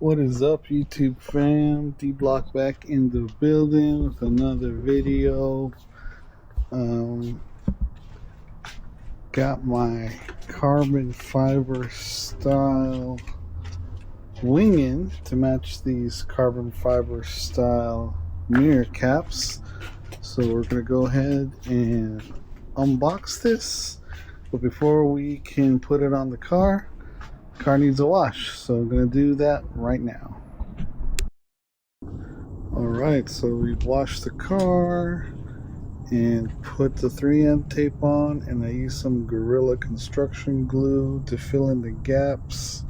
What is up, YouTube fam? D-Block back in the building with another video. Got my carbon fiber style wing in to match these carbon fiber style mirror caps. So we're gonna go ahead and unbox this. But before we can put it on the car needs a wash, so I'm gonna do that right now. Alright, so we've washed the car and put the 3M tape on, and I used some Gorilla construction glue to fill in the gaps.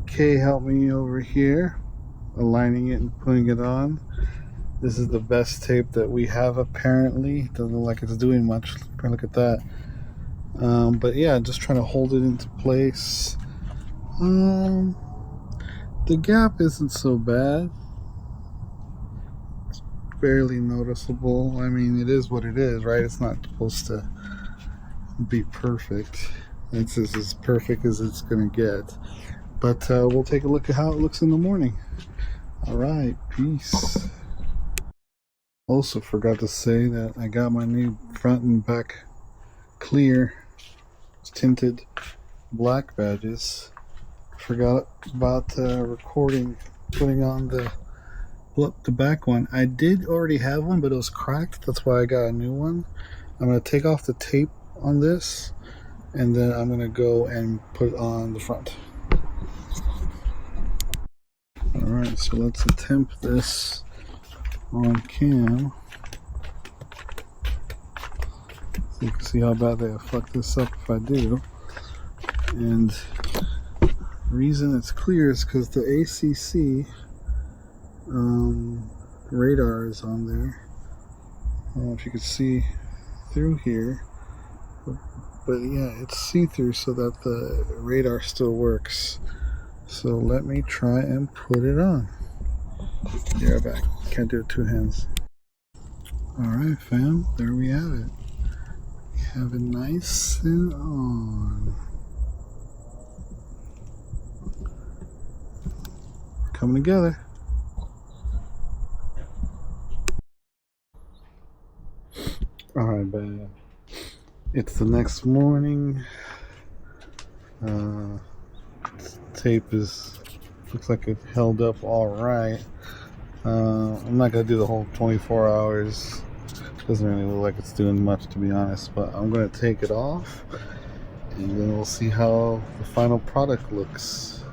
Kay helped me over here aligning it and putting it on. This is the best tape that we have apparently. Doesn't look like it's doing much. Look at that. But yeah, just trying to hold it into place. The gap isn't so bad. It's barely noticeable. I mean, it is what it is, right? It's not supposed to be perfect. It's as perfect as it's gonna get. But we'll take a look at how it looks in the morning. Alright, peace. Also forgot to say that I got my new front and back clear tinted black badges. Forgot about putting on the back one. I did already have one, but it was cracked. That's why I got a new one. I'm going to take off the tape on this, and then I'm going to go and put it on the front. Alright, so let's attempt this on cam. So you can see how bad they fuck this up if I do. And the reason it's clear is because the ACC radar is on there. I don't know if you can see through here, but yeah, it's see-through so that the radar still works. So let me try and put it on. Be right back. Can't do it two hands. Alright fam, there we have it. Have it nice and on. Coming together. Alright, bad. It's the next morning. Tape looks like it held up alright. I'm not gonna do the whole 24 hours. Doesn't really look like it's doing much, to be honest, but I'm going to take it off and then we'll see how the final product looks.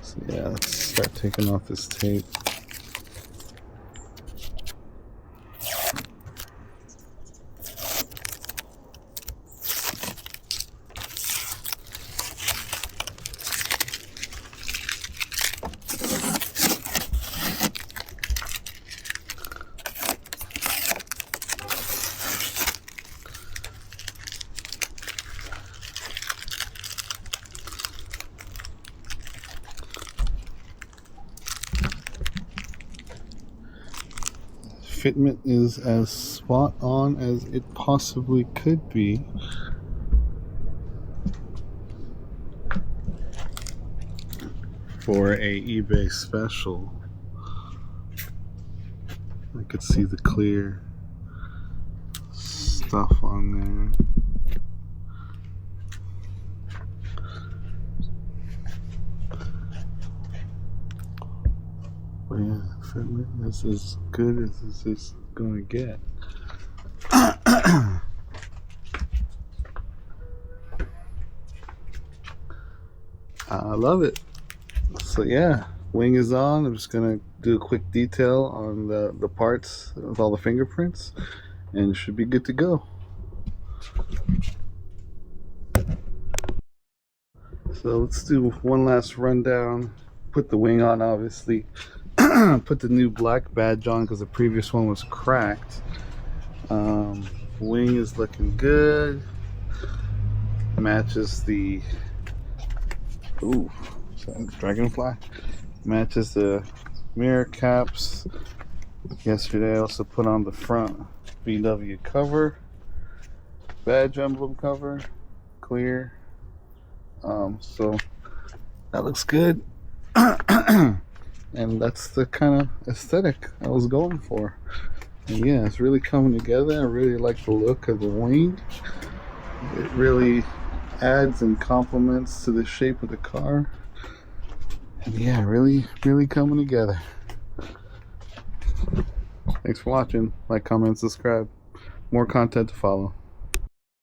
So yeah, let's start taking off this tape. Fitment is as spot on as it possibly could be. For a eBay special. I could see the clear stuff on there. But yeah, fitment is as good as this is going to get. I love it. So yeah, wing is on. I'm just going to do a quick detail on the parts with all the fingerprints, and it should be good to go. So let's do one last rundown. Put the wing on, obviously. Put the new black badge on because the previous one was cracked. Wing is looking good. Matches the dragonfly. Matches the mirror caps. Yesterday I also put on the front VW cover, badge emblem cover, clear. So that looks good. And that's the kind of aesthetic I was going for. And yeah, it's really coming together. I really like the look of the wing. It really adds and complements to the shape of the car. And yeah, really coming together. Thanks for watching. Like, comment, subscribe. More content to follow.